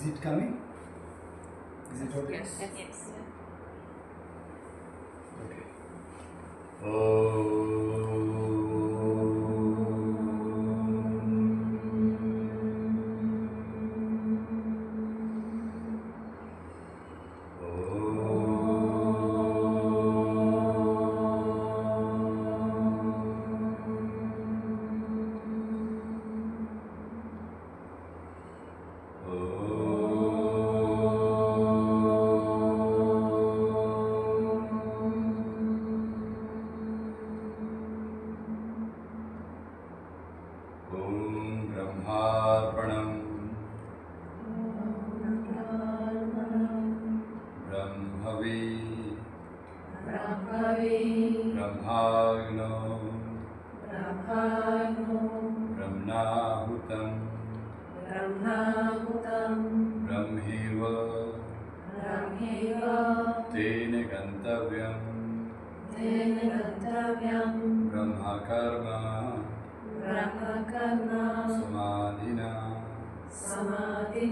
Is it coming? Is it okay? Yes. Yes. Okay. Oh.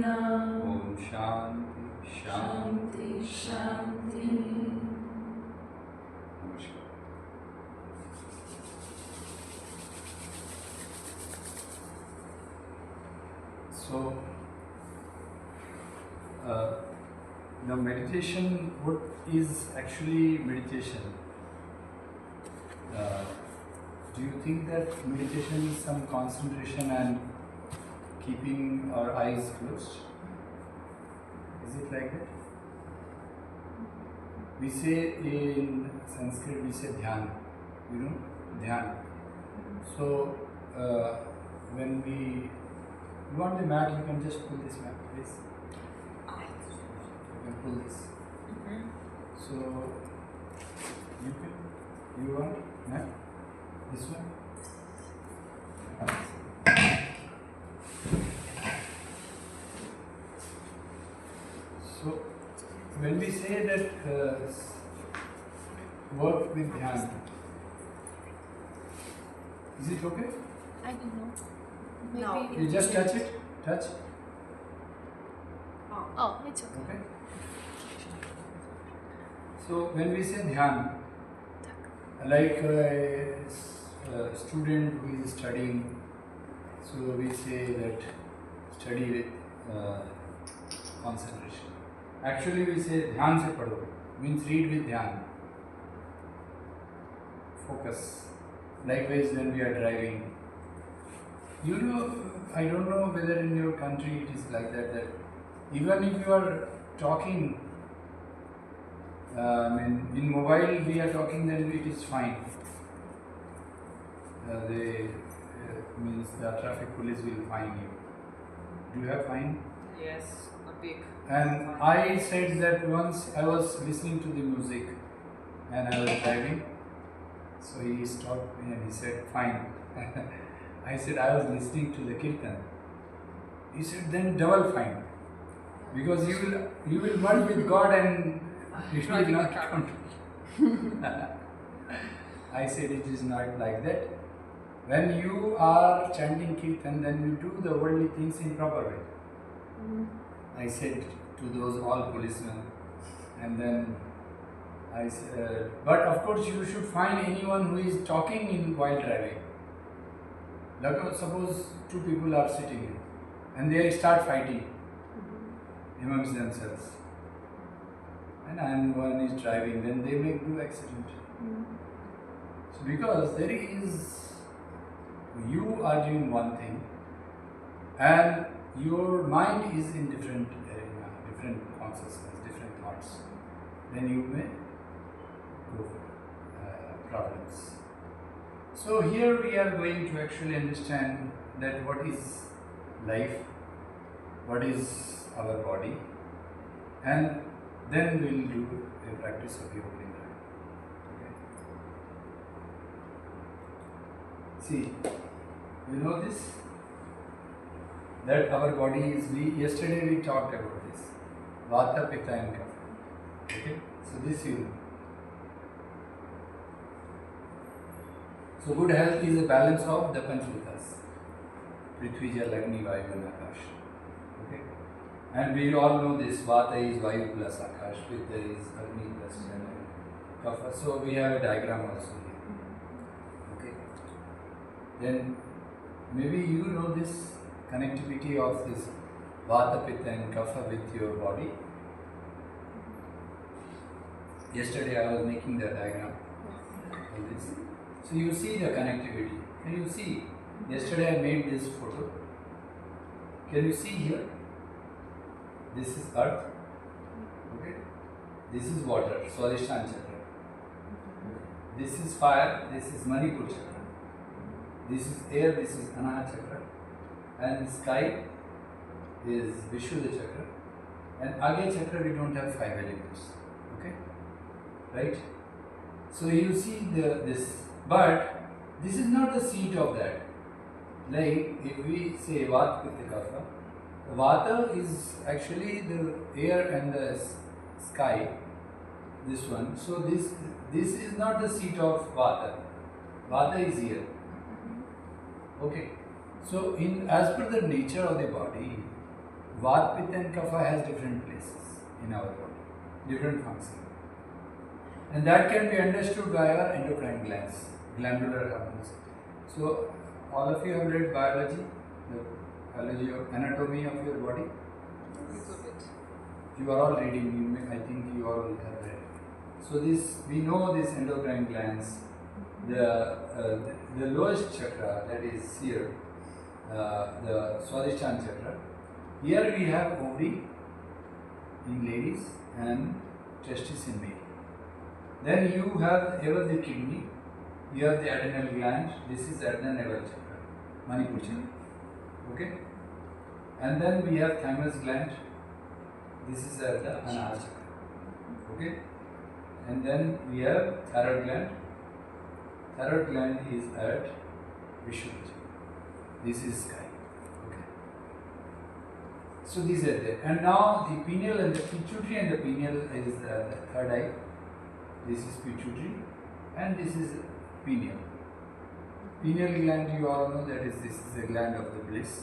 Om Shanti, Shanti, Shanti. Namaskar. So, the meditation, what is actually meditation? Do you think that meditation is some concentration and keeping our eyes closed? Is it like that? We say in Sanskrit, we say Dhyana. You know, Dhyana. So, when you want the mat, you can just pull this mat, please. You can pull this. So, you want mat? This one? So, when we say that work with Dhyana, is it okay? I don't know. Maybe No. You just touch it? Touch? Oh, it's okay. Okay. So, when we say Dhyana, like a student who is studying, so we say that study with concentration. Actually, we say dhyan se padho, means read with dhyan. Focus. Likewise, when we are driving, you know, I don't know whether in your country it is like that, that even if you are talking, in mobile we are talking, then it is fine. Means the traffic police will fine you. Do you have fine? Yes, a big. And I said that once I was listening to the music and I was driving, so he stopped me and he said, fine. I said, I was listening to the kirtan. He said, then double fine. Because you will merge with God and it will not count. I said, it is not like that. When you are chanting kirtan, then you do the worldly things in proper way. I said to those all policemen, and then I said, but of course you should find anyone who is talking in while driving. Like suppose two people are sitting and they start fighting amongst themselves, and one is driving, then they may do accident. So because there is, you are doing one thing and your mind is in different area, different consciousness, different thoughts, then you may go for problems. So here we are going to actually understand that what is life, what is our body, and then we will do a practice of yoga. Okay. See, you know this? That our body is, yesterday we talked about this. Vata, Pitta and Kapha. Okay? So this you know. So good health is a balance of the Panchbhutas. Prithvi, Jal, Agni, Vayu and Akash. Okay? And we all know this Vata is Vayu plus Akash, Pitta is Agni plus Jala, Kapha. So we have a diagram also here. Okay. Then maybe you know this connectivity of this Vata, Pitta and Kapha with your body. Yesterday I was making the diagram of this. So you see the connectivity. Can you see? Yesterday I made this photo. Can you see here? This is earth. Okay. This is water, Swadhisthana Chakra. This is fire, this is Manipur Chakra. This is air, this is Anahata Chakra. And sky is Vishuddha Chakra. And Agya Chakra we don't have 5 elements. Okay? Right? So you see this, but this is not the seat of that. Like if we say Vata Pitta Kapha, Vata is actually the air and the sky, this one. So this is not the seat of Vata. Vata is here. Okay. So as per the nature of the body, Vata, Pitta and Kapha has different places in our body, different functions. And that can be understood by our endocrine glands, glandular hormones. So all of you have read biology, the biology of anatomy of your body. You are all reading. I think you all have read. So we know this endocrine glands. The lowest chakra, that is here, the Swadhisthana Chakra. Here we have ovary in ladies and testis in male. Then you have ever the kidney, you have the adrenal gland, this is adrenal chakra, Manipur Chakra. Okay? And then we have thymus gland, this is at the Anahata Chakra. Okay? And then we have thyroid gland. Thyroid gland is at Vishuddha Chakra. This is sky. Okay? So these are there. And now the pineal and the pituitary and the pineal is the third eye. This is pituitary and this is pineal. Pineal gland, you all know that this is the gland of the bliss.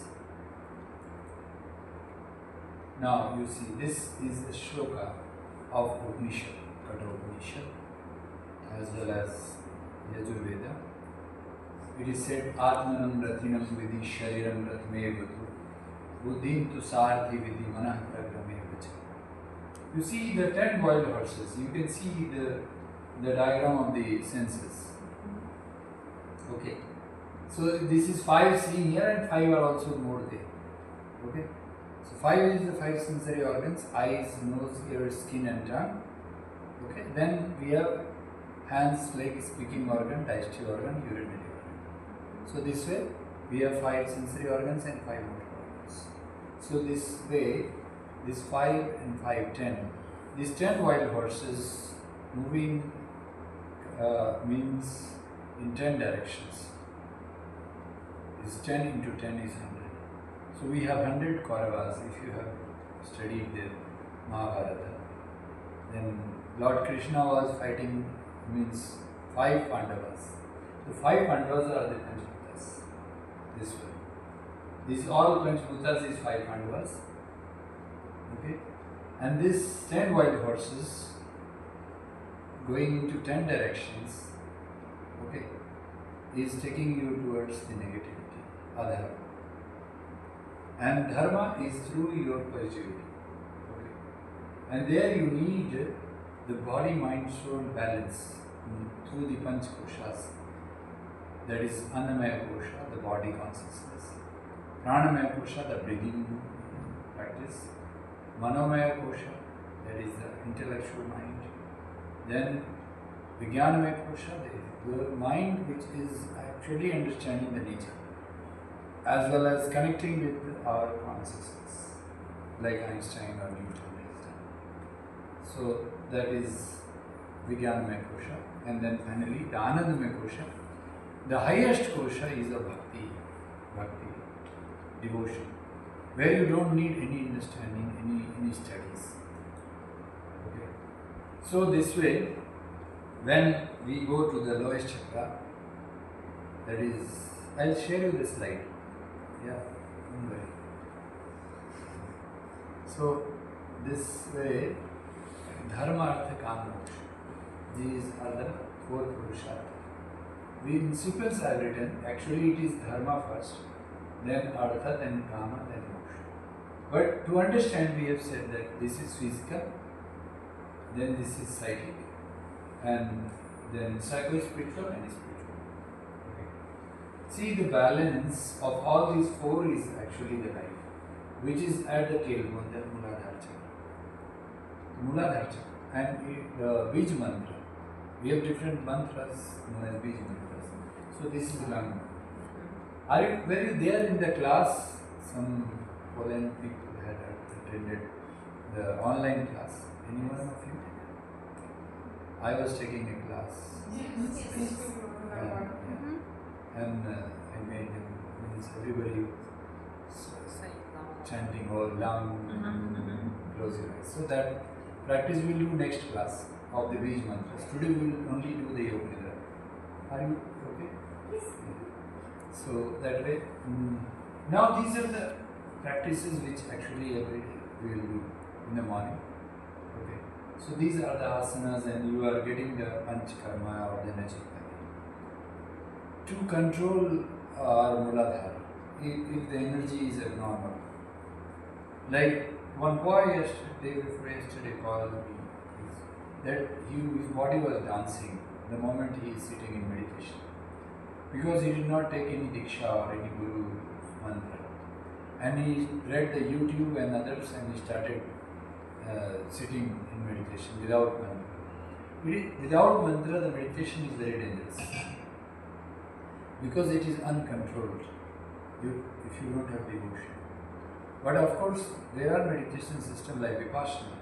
Now you see, this is the shloka of Upanishad, Kata Upanishad, as well as Yajurveda. It is said, Atmanam Ratinam Vidhi Shariram Ratme Vatu Buddhin Tu Sarthi Vidhi Manah Pragrame Vacha. You see the 10 wild horses, you can see the diagram of the senses. Okay. So this is 5 seen here and 5 are also more there. Okay. So 5 is the 5 sensory organs, eyes, nose, ears, skin and tongue. Okay. Then we have hands, legs, speaking organ, digestive organ, urinary organ. So this way we have 5 sensory organs and 5 motor organs. So this way, this 5 and 5, 10. These 10 wild horses moving means in 10 directions. This 10 into 10 is 100. So we have 100 Kauravas if you have studied the Mahabharata. Then Lord Krishna was fighting, means 5 Pandavas. The 5 Pandavas are the Panchbhutas. This way. These all Panchbhutas is 5 Pandavas. Okay. And this 10 wild horses going into 10 directions, okay, is taking you towards the negativity, adharma. And dharma is through your positivity. Okay. And there you need the body, mind, soul balance through the Panch Koshas. That is Annamaya Kosha, the body consciousness. Pranamaya Kosha, the breathing practice. Manomaya Kosha, that is the intellectual mind. Then Vijnanamaya Kosha, the mind which is actually understanding the nature, as well as connecting with our consciousness, like Einstein or Newton has done. So that is Vijnanamaya Kosha. And then finally the Anandamaya Kosha. The highest Kosha is a bhakti, devotion, where you don't need any understanding, any studies. Okay. So this way, when we go to the lowest chakra, that is, I'll share you the slide. Yeah, don't worry. So this way, dharma, artha, kama, moksha. These are the four purusharthas. We in sequence I have written. Actually, it is dharma first, then artha, then kama, then moksha. But to understand, we have said that this is physical, then this is psychic, and then psycho-spiritual and spiritual. Okay. See, the balance of all these four is actually the life, which is at the tailbone, the Muladhara Chakra. Muladhara Chakra. And the Bij mantra. We have different mantras known as Bij mantras. So this is lung. Were you there in the class? Some Poland people had attended the online class. Anyone of you? I was taking a class. Yes. And I made them, means everybody chanting or lung, close your eyes. So that practice we'll do next class of the Bij mantras. Today we will only do the yoga nidra. Are you okay? Yes. So that way. Now these are the practices which actually every day we will do in the morning. Okay. So these are the asanas, and you are getting the panchakarma or the nachikari. To control our muladhara, if the energy is abnormal. Like one boy yesterday called me that his body was dancing the moment he is sitting in meditation, because he did not take any diksha or any guru mantra, and he read the YouTube and others, and he started sitting in meditation without mantra. Without mantra, the meditation is very dangerous because it is uncontrolled. If you don't have devotion. But of course, there are meditation systems like Vipassana.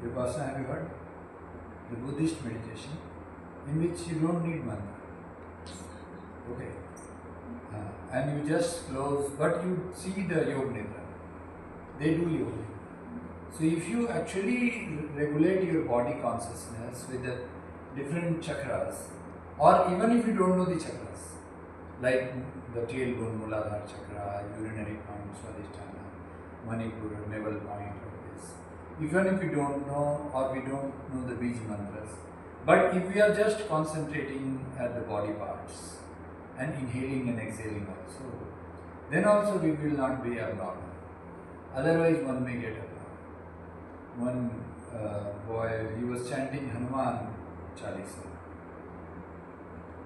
Vipassana, have you heard? The Buddhist meditation, in which you don't need mantra. Okay. And you just close, but you see the yoga nidra. They do yoga. So if you actually regulate your body consciousness with the different chakras, or even if you don't know the chakras, like the tailbone, Muladhara Chakra, urinary point, Swadhisthana, Manipura, navel point, or this. Even if we don't know, or we don't know the Bij mantras, but if we are just concentrating at the body parts and inhaling and exhaling also, then also we will not be abnormal. Otherwise, one may get abnormal. One boy, he was chanting Hanuman Chalisa,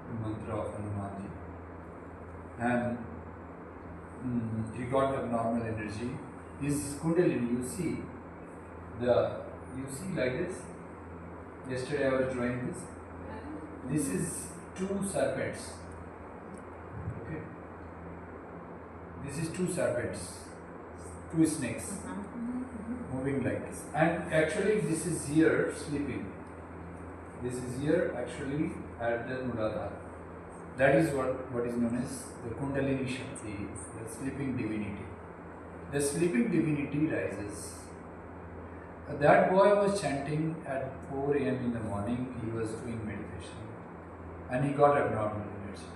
the mantra of Hanumanji, and he got abnormal energy. His kundalini, you see like this. Yesterday I was drawing this. This is two serpents. Okay. This is two serpents, two snakes moving like this. And actually this is here sleeping. This is here actually at the Muladhara. That is what is known as the Kundalini Shakti, the sleeping divinity. The sleeping divinity rises. That boy was chanting at 4 a.m. in the morning. He was doing meditation and he got abnormal energy.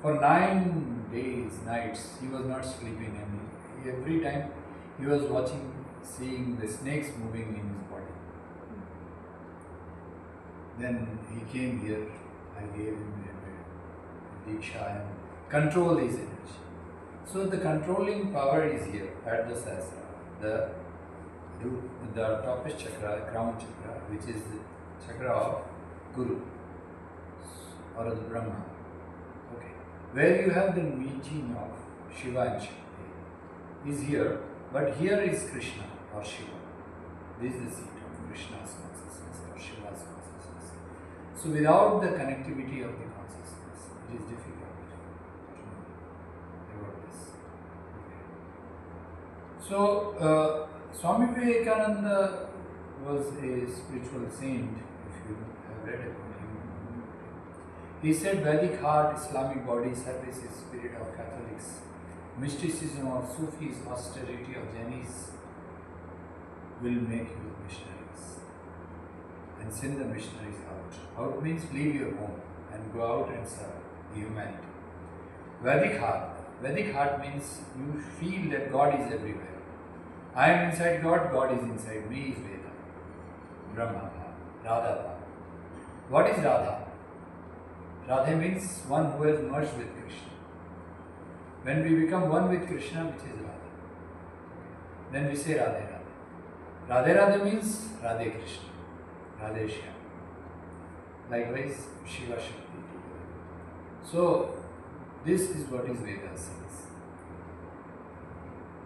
For 9 days, nights, he was not sleeping, and every time he was seeing the snakes moving in his body. Then he came here. I gave him a diksha and control his energy. So the controlling power is here at the Sahasrara, the topest chakra, crown chakra, which is the chakra of Guru or the Brahma. Okay, where you have the meeting of Shiva and Shakti is here, but here is Krishna or Shiva. This is the seat of Krishna's consciousness or Shiva's consciousness. So without the connectivity of the consciousness, it is difficult to know about this. Okay. So Swami Vivekananda was a spiritual saint, if you have read about him. He said Vedic heart, Islamic body, service is spirit of Catholics, mysticism of Sufis, austerity of Jainis will make you missionaries and send the missionaries out. Out means leave your home and go out and serve humanity. Vedic heart means you feel that God is everywhere. I am inside God, God is inside me is Veda. Brahma Bhava, Radha Bhava. What is Radha? Radha means one who has merged with Krishna. When we become one with Krishna, which is Radha, then we say Radhe Radhe. Radhe Radhe means Radhe Krishna, Radhe Shyam. Likewise, Shiva Shakti together. So, this is what is Veda says.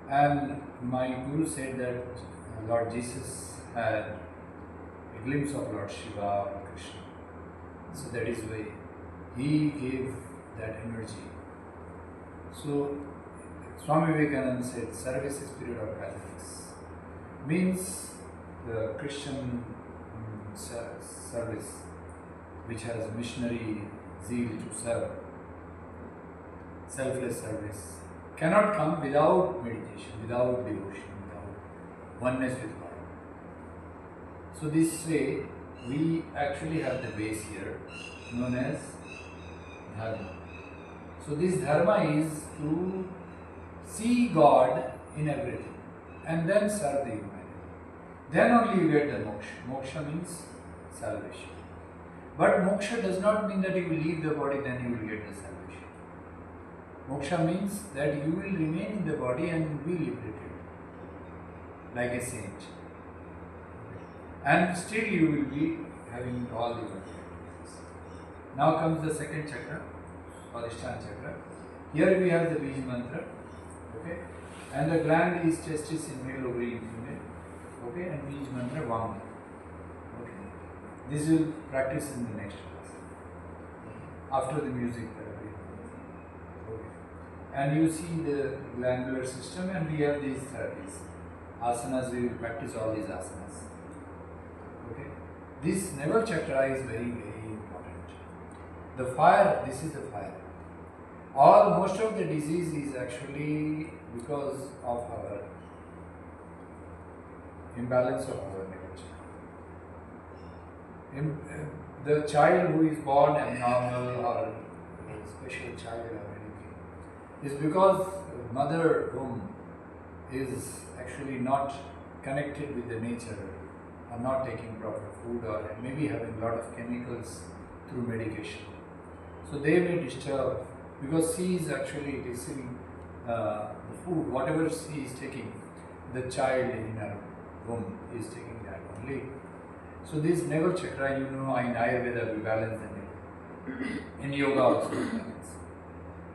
And my Guru said that Lord Jesus had a glimpse of Lord Shiva or Krishna. So that is why he gave that energy. So Swami Vivekananda said service is spirit of Catholics. Means the Christian service which has missionary zeal to serve, selfless service, cannot come without meditation, without devotion, without oneness with God. So this way, we actually have the base here, known as Dharma. So this Dharma is to see God in everything and then serve the humanity. Then only you get the moksha. Moksha means salvation. But moksha does not mean that you will leave the body, then you will get the salvation. Moksha means that you will remain in the body and be liberated, like a saint. And still you will be having all the activities. Now comes the second chakra, Adhisthana chakra. Here we have the Bij mantra, okay? And the gland is testis in male, ovary in female, okay? And Bij mantra Vam. Okay? This will practice in the next class, after the music therapy. Okay. And you see the glandular system, and we have these therapies. Asanas, we will practice all these asanas. Okay. This navel chakra is very, very important. The fire, this is the fire. Most of the disease is actually because of our imbalance of our navel chakra. The child who is born abnormal or a special child or anything is because mother womb is actually not connected with the nature, or not taking proper food, or maybe having a lot of chemicals through medication. So they may disturb, because she is actually receiving the food, whatever she is taking, the child in her womb is taking that only. So this navel chakra, in Ayurveda we balance the navel. In yoga also we balance.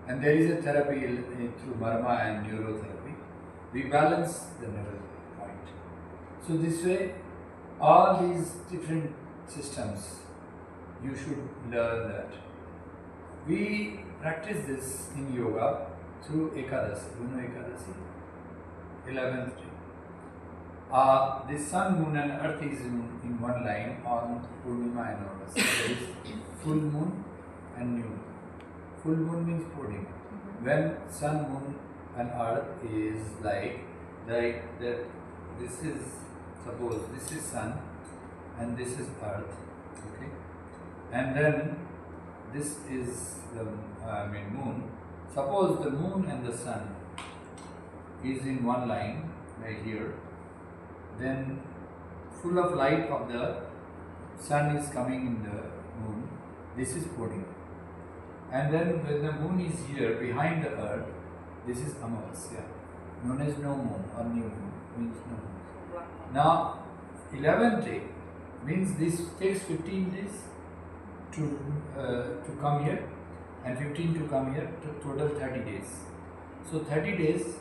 And there is a therapy through marma and neurotherapy. We balance the navel point. So this way, all these different systems, you should learn that. We practice this in yoga through Ekadasi. You know Ekadasi? 11th day. The sun, moon and earth is in one line on Purnima and August. There is full moon and new moon. Full moon means Purnima. When sun, moon and earth is like that, this is, suppose this is sun and this is earth, okay? And then this is the moon. Suppose the moon and the sun is in one line right here, then full of light of the sun is coming in the moon. This is Purnima. And then when the moon is here behind the earth, this is Amavasya, known as no moon or new moon, means no moon. Now 11th day means this takes 15 days to come here, and 15 to come here, to total 30 days. So 30 days.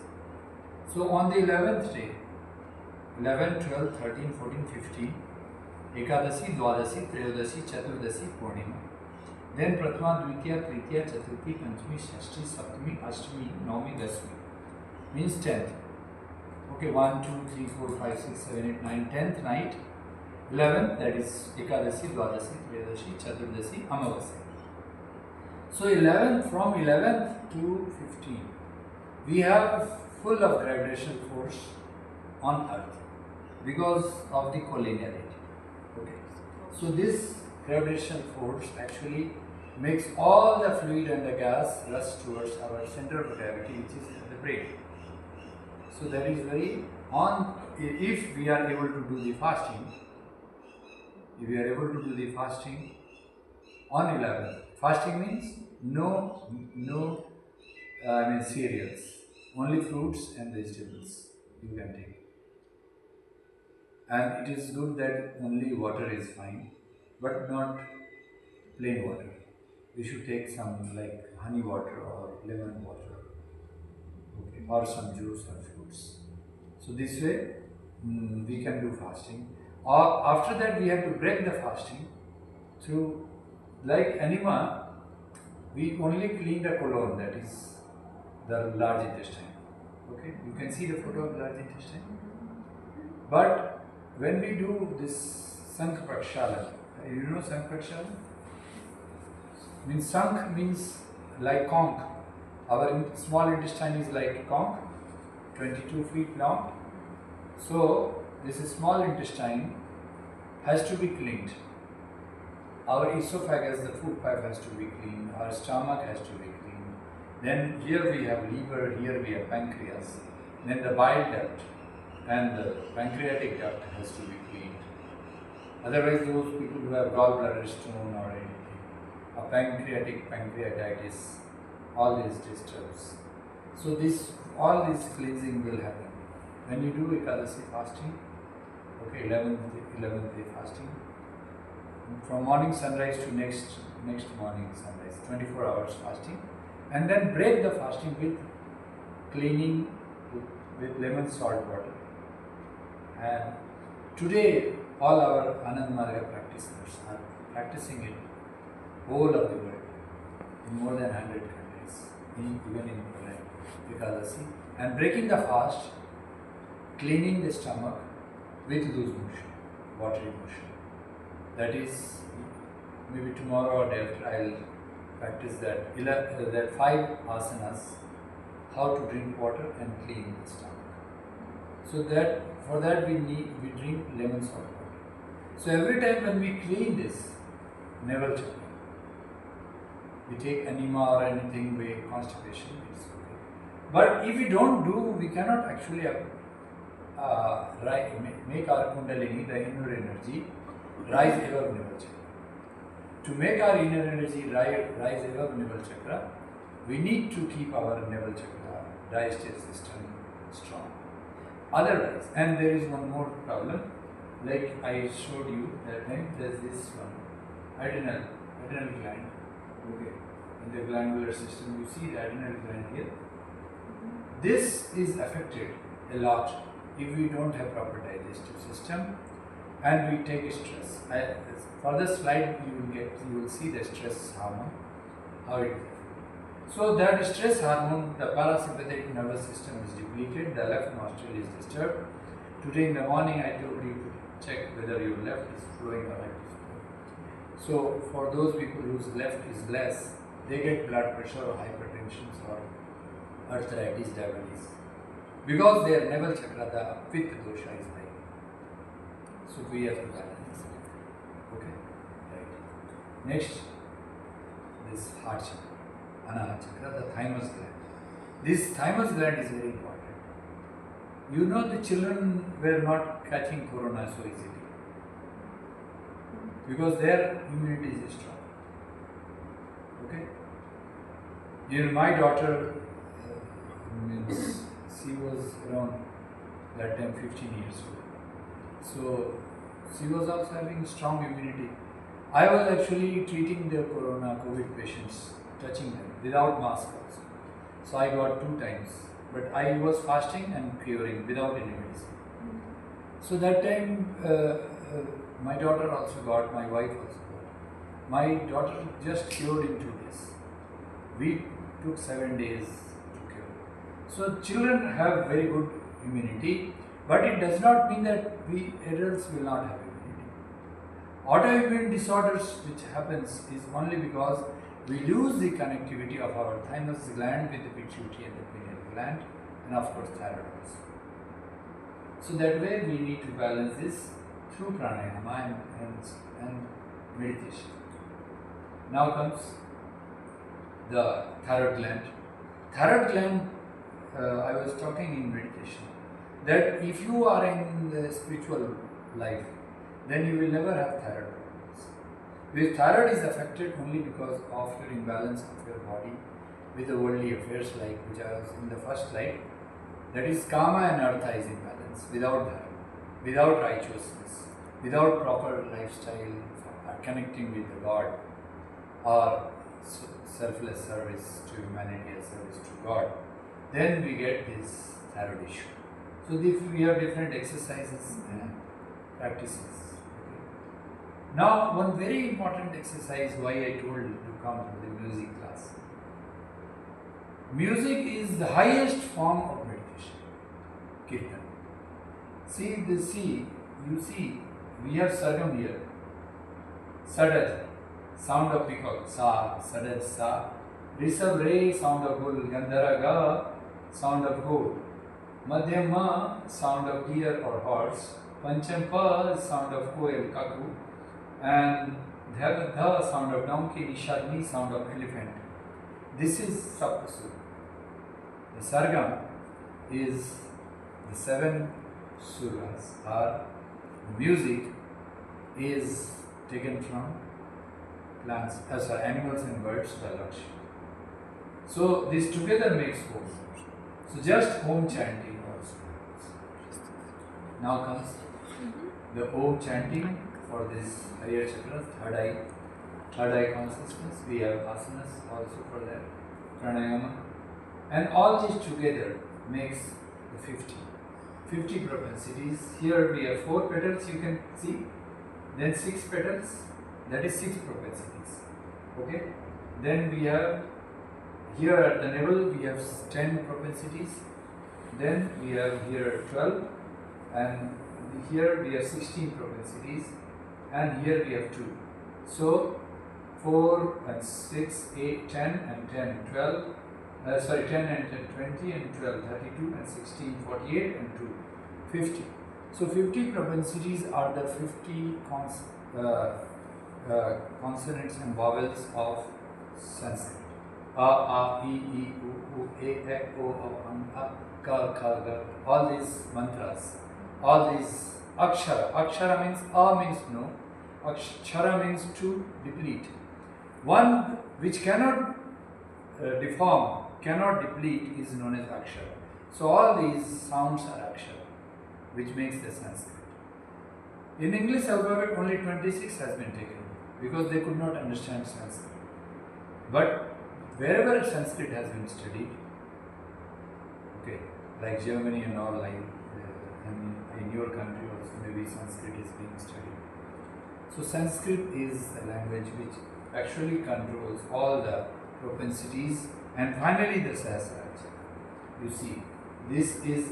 So on the 11th day, 11, 12, 13, 14, 15, Ekadasi, Dwadasi, Trayodasi, Chaturdasi, Purnima. Then Prathama, Dvitiya, Tritiya, Chaturthi, Panchami, Shashti, Saptami, Ashtami, Navami, Dasmi. Means 10th. Okay, 1, 2, 3, 4, 5, 6, 7, 8, 9, 10th night. 11th, that is Ekadasi, Dwadasi, Trayodasi, Chaturdasi, Amavasya. So 11th, from 11th to 15, we have full of gravitational force on earth because of the collinearity. Okay. So this gravitational force actually makes all the fluid and the gas rush towards our center of gravity, which is the brain. So that is very on. If we are able to do the fasting, if we are able to do the fasting on 11th, fasting means no cereals, only fruits and vegetables you can take. And it is good that only water is fine, but not plain water. We should take some like honey water or lemon water, okay, or some juice or fruits. So this way we can do fasting. Or after that we have to break the fasting through, like enema, we only clean the colon, that is the large intestine. Okay, you can see the photo of large intestine. But when we do this Sankh Prakshalan, you know Sankh Prakshalan? Means Sankh means like conch. Our small intestine is like conch, 22 feet long. So this small intestine has to be cleaned. Our esophagus, the food pipe, has to be cleaned. Our stomach has to be cleaned. Then here we have liver, here we have pancreas. Then the bile duct and the pancreatic duct has to be cleaned. Otherwise, those people who have gallbladder stone or anything, a pancreatitis, all these disturbs. So all this cleansing will happen when you do Ekadasi fasting. Okay, 11th day fasting. From morning sunrise to next morning sunrise, 24 hours fasting, and then break the fasting with cleaning with lemon salt water. And today all our Anand Marga practitioners are practicing it whole of the world in more than 100 countries, even in Poland, Ekadasi, and breaking the fast, cleaning the stomach with loose motion, watery motion. That is, maybe tomorrow or day after I'll practice that 5 asanas, how to drink water and clean the stomach. So that for that we drink lemon salt water. So every time when we clean this navel chakra, we take enema or anything with constipation, it's okay. But if we don't do, we cannot actually make our kundalini, the inner energy, rise above navel chakra. To make our inner energy rise above navel chakra, we need to keep our navel chakra, digestive system strong. Otherwise, and there is one more problem, like I showed you that time, there's this one, adrenal gland. Okay, in the glandular system, you see the adrenal gland here. This is affected a lot if we don't have proper digestive system and we take stress. For the slide you will see the stress hormone, how it is affected. So that stress hormone, the parasympathetic nervous system is depleted, the left nostril is disturbed. Today in the morning I told you to check whether your left is flowing or right is flowing. So for those people whose left is less, they get blood pressure or hypertension or arthritis, diabetes, because their navel chakra, the pitta dosha is high. So we have to balance it. Okay, right. Next, this heart chakra, Anahata chakra, the thymus gland. This thymus gland is very important. You know, the children were not catching corona so easily because their immunity is strong. Okay. You know, my daughter means she was around that time 15 years old. So she was also having strong immunity. I was actually treating the COVID patients, touching them without mask also. So I got 2 times, but I was fasting and curing without any medicine. So that time my daughter also got, my wife also got. My daughter just cured in 2 days. We took 7 days to cure. So children have very good immunity, but it does not mean that we adults will not have immunity. Autoimmune disorders which happens is only because we lose the connectivity of our thymus gland with the pituitary and the pineal gland, and of course thyroid also. So that way we need to balance this through pranayama and meditation. Now comes the thyroid gland. Thyroid gland I was talking in meditation that if you are in the spiritual life, then you will never have thyroid problems. Because thyroid is affected only because of your imbalance of your body with the worldly affairs, like which I was in the first slide. That is, kama and artha is imbalance without dharma, without righteousness, without proper lifestyle, connecting with the God, or selfless service to humanity and service to God, then we get this thyroid issue. So we have different exercises and practices. Okay. Now, one very important exercise why I told you to come to the music class. Music is the highest form of meditation. Kirtan. You see, we have sargam here. Sadaj, sound of peacock, sa, sadaj, sa. Rishabh, re, sound of bull. Gandhara, ga, sound of goat. Madhyam, ma, sound of deer or horse. Pancham, pa, sound of koel, kaku. And dha, dha, sound of donkey. Nishadni, sound of elephant. This is Saptasur. The sargam is the 7 suras, or the music is taken from plants, animals and birds by Lakshmi. So this together makes Om. So just Om chanting also. Now comes the Om chanting for this Ayur Chakra, third eye consciousness. We have asanas also for that, pranayama. And all this together makes the 50 propensities. Here we have 4 petals, you can see, then 6 petals, that is 6 propensities. Okay, then we have here at the navel we have 10 propensities, then we have here 12, and here we have 16 propensities, and here we have 2. So 4 and 6, 8, 10 and 10, 12. 10 and 10, 20 and 12, 32 and 16, 48 and 2, 50. So 50 propensities are the 50 consonants and vowels of Sanskrit. A, E, U, E, E, O, A, Ka, Ga. All these mantras, all these akshara. Akshara means A means no. Akshara means to deplete. One which cannot deform, cannot deplete is known as akshara. So all these sounds are akshara, which makes the Sanskrit. In English alphabet only 26 has been taken because they could not understand Sanskrit. But wherever Sanskrit has been studied, okay, like Germany and all, like in your country also maybe Sanskrit is being studied. So Sanskrit is a language which actually controls all the propensities, and finally the Sahasrara. You see, this is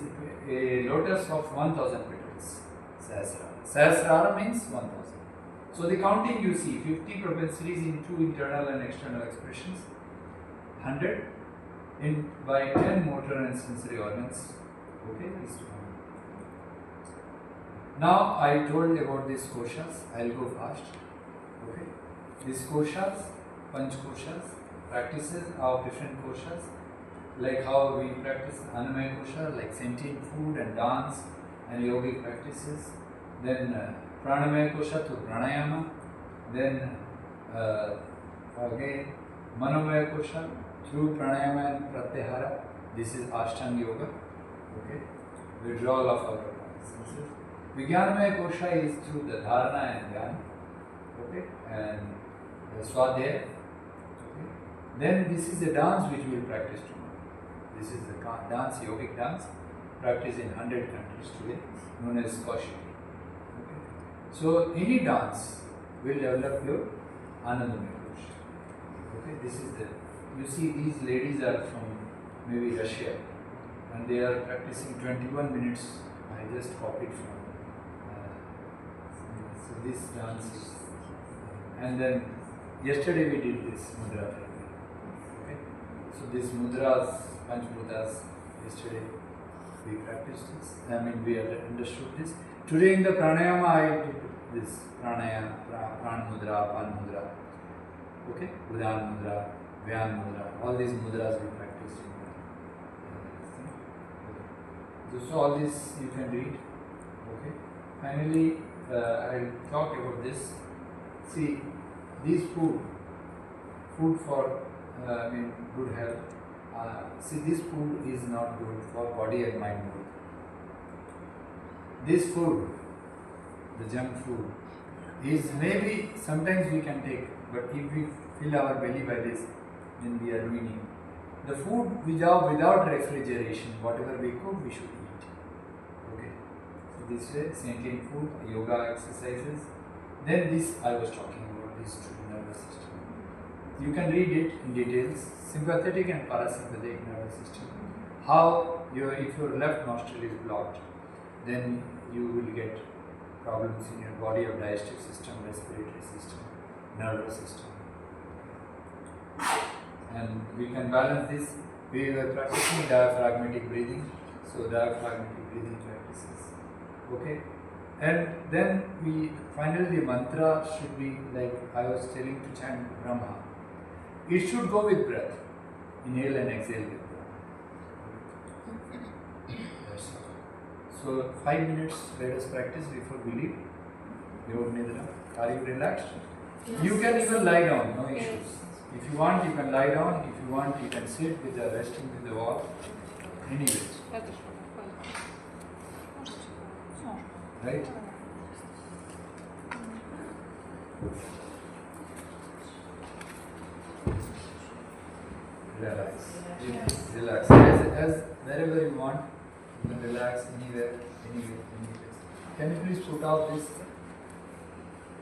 a lotus of 1000 petals. Sahasrara. Sahasrara means 1000. So the counting you see, 50 propensities in 2 internal and external expressions, 100 by 10 motor and sensory organs. Okay, these two. Now I told about these koshas. I'll go fast. Okay, these koshas, panch koshas, practices of different koshas, like how we practice Annamaya kosha, like sentient food and dance and yogic practices. Then Pranamaya kosha through pranayama. Then again Manomaya kosha through pranayama and pratyahara. This is Ashtanga yoga. Okay, withdrawal of our senses. Vijnanamaya kosha is through the dharana and dhyana. Okay, and swadhyaya. Then this is a dance which we will practice tomorrow. This is the dance, yogic dance, practiced in 100 countries today, known as Kaushiki. Okay. So any dance will develop your Anandamaya kosha. Okay, this is the, you see these ladies are from maybe Russia and they are practicing 21 minutes. I just copied from. So this dance is, and then yesterday we did this mudra. So these mudras, panch mudras, yesterday we practiced this. We understood this. Today in the pranayama I did this pranayama, pran mudra, pan mudra. Okay, udan mudra, vyan mudra. All these mudras we practiced in the So all this you can read. Okay. Finally, I'll talk about this. See, these food for good health. See, this food is not good for body and mind both. This food, the junk food, is maybe sometimes we can take, but if we fill our belly by this, then we are ruining. The food without refrigeration, whatever we cook, we should eat. Okay. So this way, sentient food, yoga exercises. Then this I was talking about, this nervous system. You can read it in details. Sympathetic and parasympathetic nervous system. How if your left nostril is blocked, then you will get problems in your body of digestive system, respiratory system, nervous system. And we can balance this. We were practicing diaphragmatic breathing, so diaphragmatic breathing practices. Okay, and then we finally the mantra should be like I was telling to chant Brahma. It should go with breath. Inhale and exhale with breath. That's all. So 5 minutes let us practice before we leave. Yoga Nidra. Are you relaxed? Yes. You can even lie down, no issues. If you want, you can lie down. If you want, you can sit with the resting with the wall. Anyways, right? Relax. Relax. As wherever you want, you can relax anywhere. Can you please put out this?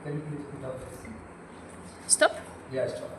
Can you please put out this? Stop. Yeah, stop.